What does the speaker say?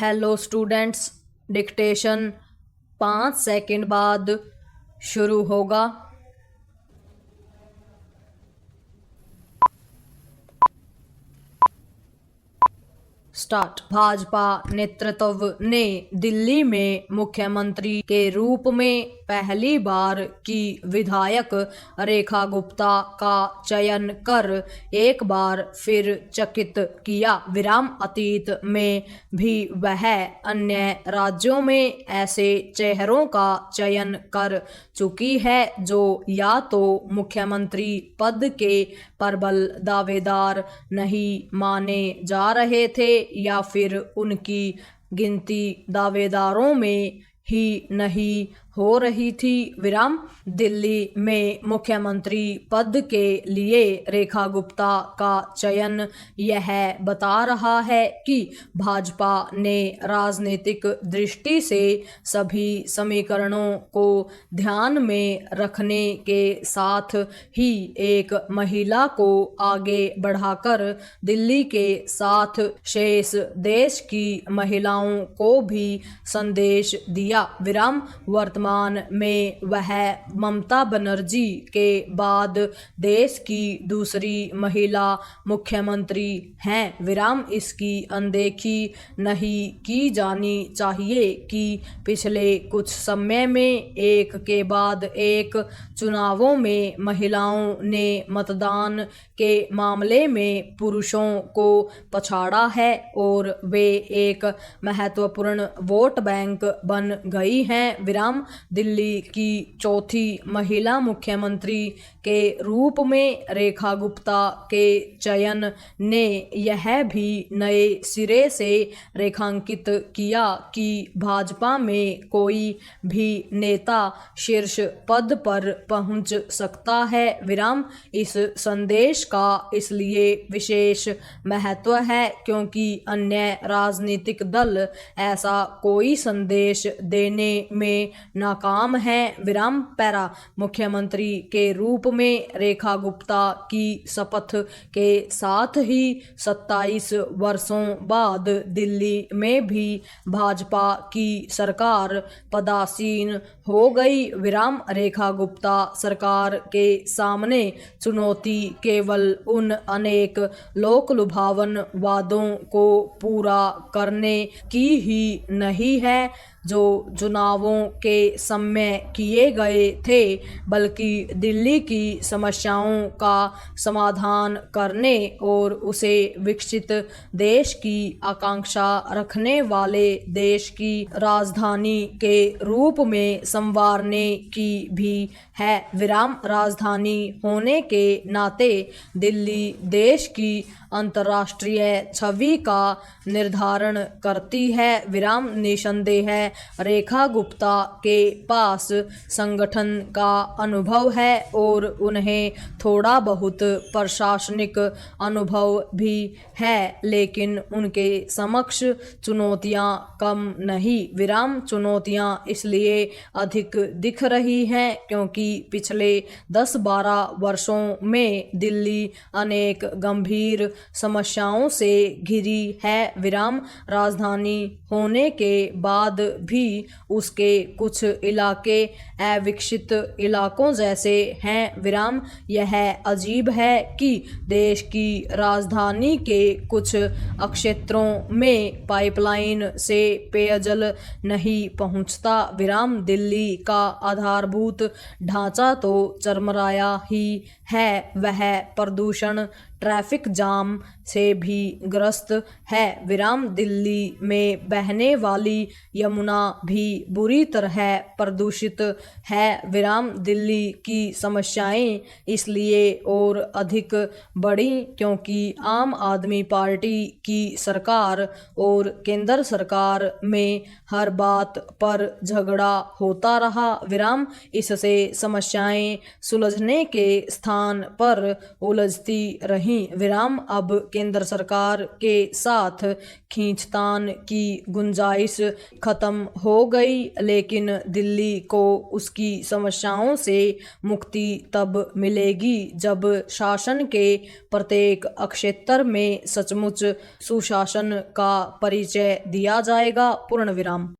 Hello students, dictation 5 second बाद शुरू होगा। स्टार्ट। भाजपा नेतृत्व ने दिल्ली में मुख्यमंत्री के रूप में पहली बार की विधायक रेखा गुप्ता का चयन कर एक बार फिर चकित किया। अतीत में भी वह अन्य राज्यों में ऐसे चेहरों का चयन कर चुकी है जो या तो मुख्यमंत्री पद के प्रबल दावेदार नहीं माने जा रहे थे या फिर उनकी गिनती दावेदारों में ही नहीं हो रही थी। दिल्ली में मुख्यमंत्री पद के लिए रेखा गुप्ता का चयन यह बता रहा है कि भाजपा ने राजनीतिक दृष्टि से सभी समीकरणों को ध्यान में रखने के साथ ही एक महिला को आगे बढ़ाकर दिल्ली के साथ शेष देश की महिलाओं को भी संदेश दिया। वर्तमान में वह ममता बनर्जी के बाद देश की दूसरी महिला मुख्यमंत्री हैं। इसकी अनदेखी नहीं की जानी चाहिए कि पिछले कुछ समय में एक के बाद एक चुनावों में महिलाओं ने मतदान के मामले में पुरुषों को पछाड़ा है और वे एक महत्वपूर्ण वोट बैंक बन गई हैं। दिल्ली की चौथी महिला मुख्यमंत्री के रूप में रेखा गुप्ता के चयन ने यह भी नए सिरे से रेखांकित किया कि भाजपा में कोई भी नेता शीर्ष पद पर पहुंच सकता है। इस संदेश का इसलिए विशेष महत्व है क्योंकि अन्य राजनीतिक दल ऐसा कोई संदेश देने में नाकाम है। पैरा मुख्यमंत्री के रूप में रेखा गुप्ता की शपथ के साथ ही 27 वर्षों बाद दिल्ली में भी भाजपा की सरकार पदासीन हो गई। रेखा गुप्ता सरकार के सामने चुनौती केवल उन अनेक लोक लुभावन वादों को पूरा करने की ही नहीं है जो चुनावों के समय किए गए थे, बल्कि दिल्ली की समस्याओं का समाधान करने और उसे विकसित देश की आकांक्षा रखने वाले देश की राजधानी के रूप में संवारने की भी है। राजधानी होने के नाते दिल्ली देश की अंतर्राष्ट्रीय छवि का निर्धारण करती है। निसंदेह रेखा गुप्ता के पास संगठन का अनुभव है और उन्हें थोड़ा बहुत प्रशासनिक अनुभव भी है, लेकिन उनके समक्ष चुनौतियां कम नहीं। चुनौतियां इसलिए अधिक दिख रही हैं क्योंकि पिछले 10-12 वर्षों में दिल्ली अनेक गंभीर समस्याओं से घिरी है। राजधानी होने के बाद भी उसके कुछ इलाके अविकसित इलाकों जैसे हैं। यह अजीब है कि देश की राजधानी के कुछ क्षेत्रों में पाइपलाइन से पेयजल नहीं पहुंचता। दिल्ली का आधारभूत ढांचा तो चरमराया ही है, वह प्रदूषण ट्रैफिक जाम से भी ग्रस्त है। दिल्ली में बहने वाली यमुना भी बुरी तरह प्रदूषित है। दिल्ली की समस्याएं इसलिए और अधिक बढ़ी क्योंकि आम आदमी पार्टी की सरकार और केंद्र सरकार में हर बात पर झगड़ा होता रहा। इससे समस्याएं सुलझने के स्थान स्थान पर उलझती रही। विराम। अब केंद्र सरकार के साथ खींचतान की गुंजाइश खत्म हो गई, लेकिन दिल्ली को उसकी समस्याओं से मुक्ति तब मिलेगी जब शासन के प्रत्येक क्षेत्र में सचमुच सुशासन का परिचय दिया जाएगा। पूर्ण विराम।